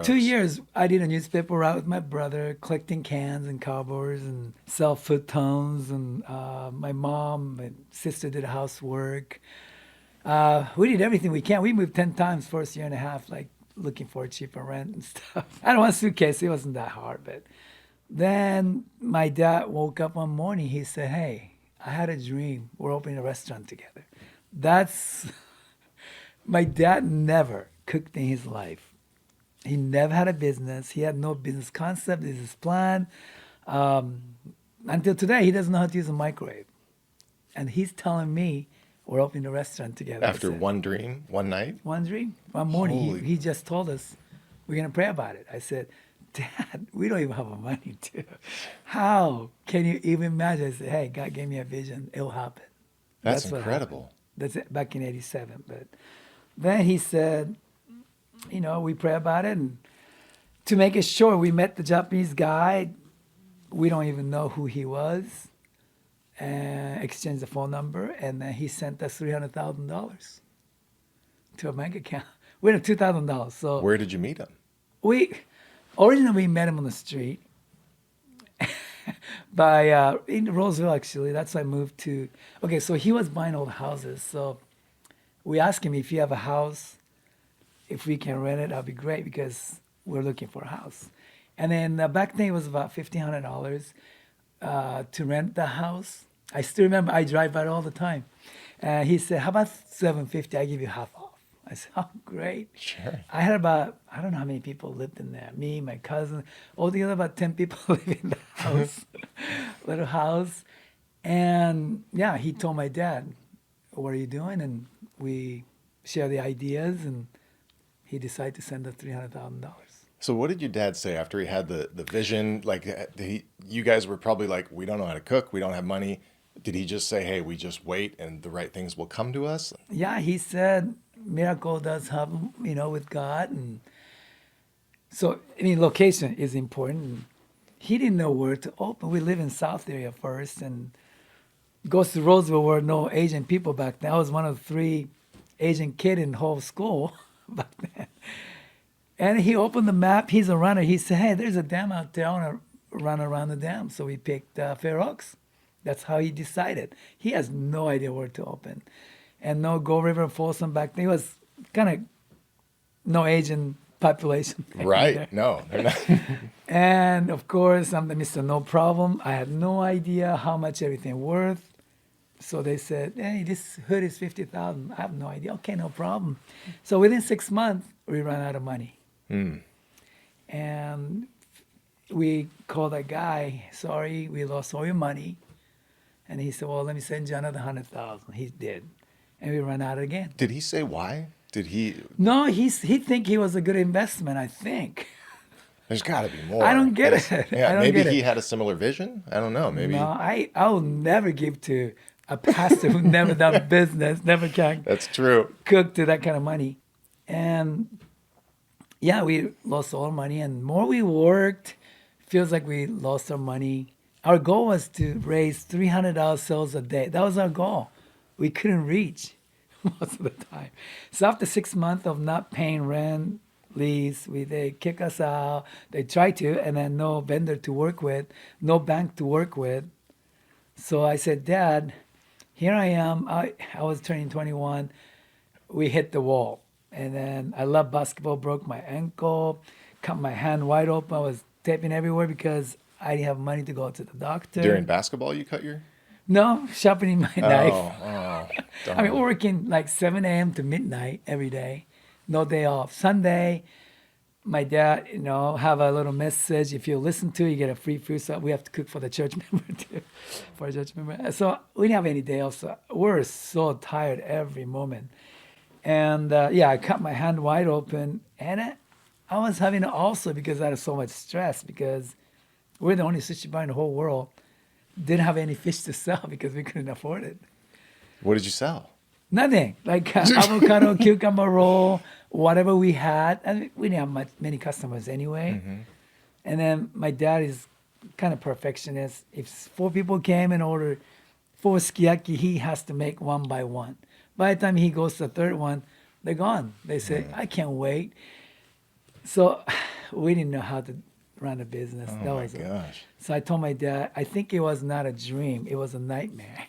2 years, I did a newspaper route with my brother, collecting cans and cardboards and sell futons. And my mom and sister did housework. We did everything we can. We moved 10 times first year and a half, like looking for cheaper rent and stuff. I don't want a suitcase. It wasn't that hard. But then my dad woke up one morning. He said, "Hey, I had a dream. We're opening a restaurant together." That's my dad never cooked in his life. He never had a business. He had no business concept, business plan. Until today, he doesn't know how to use a microwave. And he's telling me we're opening a restaurant together. After one dream, one night? One dream, one morning, Holy- he just told us, we're going to pray about it. I said, "Dad, we don't even have the money to. How can you even imagine?" I said, "Hey, God gave me a vision. It'll happen." That's what incredible. happened. That's it, back in 87. But then he said, we pray about it. And to make it short, we met the Japanese guy. We don't even know who he was. And exchanged the phone number. And then he sent us $300,000 to a bank account. We had $2,000. So Where did you meet him? originally we met him on the street. In Roseville, actually. That's why I moved to. Okay, so he was buying old houses. So we asked him, if you have a house, if we can rent it, that'd be great, because we're looking for a house. And then back then it was about $1,500 to rent the house. I still remember, I drive by it all the time. He said, "How about $750? I give you half off." I said, "Oh, great." Sure. I had about, I don't know how many people lived in there. Me, my cousin, altogether about 10 people live in the house, little house. And yeah, he told my dad, "What are you doing?" And we share the ideas, and he decided to send us $300,000. So what did your dad say after he had the vision? Like you guys were probably like, "We don't know how to cook. We don't have money." Did he just say, "Hey, we just wait and the right things will come to us"? Yeah, he said miracle does happen, with God. And so, location is important. He didn't know where to open. We live in South area first, and goes to Roseville where no Asian people back then. I was one of 3 Asian kid in the whole school back then. And he opened the map. He's a runner. He said, "Hey, there's a dam out there. I want to run around the dam." So we picked Fair Oaks. That's how he decided. He has no idea where to open. And no Go River, Folsom back then. It was kind of no Asian population. back Right. there. No, they're not. And of course, I'm the Mr. No Problem. I had no idea how much everything worth. So they said, "Hey, this hood is 50,000. I have no idea." "Okay, no problem." So within 6 months, we ran out of money. And we called that guy, "Sorry, we lost all your money." And he said, "Well, let me send you another 100,000. He did. And we ran out again. Did he say why? Did he? No, he think he was a good investment, I think. There's got to be more. I don't get it. Yeah, I don't maybe get he it. had a similar vision. I don't know. Maybe No, I will never give to a pastor who never done business, never can that's true. cook to that kind of money. And yeah, we lost all our money. And more we worked, feels like we lost our money. Our goal was to raise $300 sales a day. That was our goal. We couldn't reach most of the time. So after 6 months of not paying rent, lease, they kick us out. They try to, and then no vendor to work with, no bank to work with. So I said, "Dad, here I am." I was turning 21. We hit the wall. And then I love basketball, broke my ankle, cut my hand wide open. I was taping everywhere because I didn't have money to go to the doctor. During basketball, you cut your. No, sharpening my knife. Oh, I mean, darn. working like 7 a.m. to midnight every day, no day off. Sunday, my dad, have a little message. If you listen to it, you get a free food. So we have to cook for the church member too, for a church member. So we didn't have any day off. So we're so tired every moment. And I cut my hand wide open. And I was having it also because I had so much stress, because we're the only sushi bar in the whole world. Didn't have any fish to sell because we couldn't afford it. What did you sell? Nothing. Like avocado, cucumber roll, whatever we had. I mean, we didn't have many customers anyway. And then my dad is kind of perfectionist. If 4 people came and ordered 4 sukiyaki, he has to make one by one. By the time he goes to the third one, they're gone. They say, "I can't wait." So we didn't know how to run a business. Oh That my was a, gosh. so I told my dad, I think it was not a dream, it was a nightmare.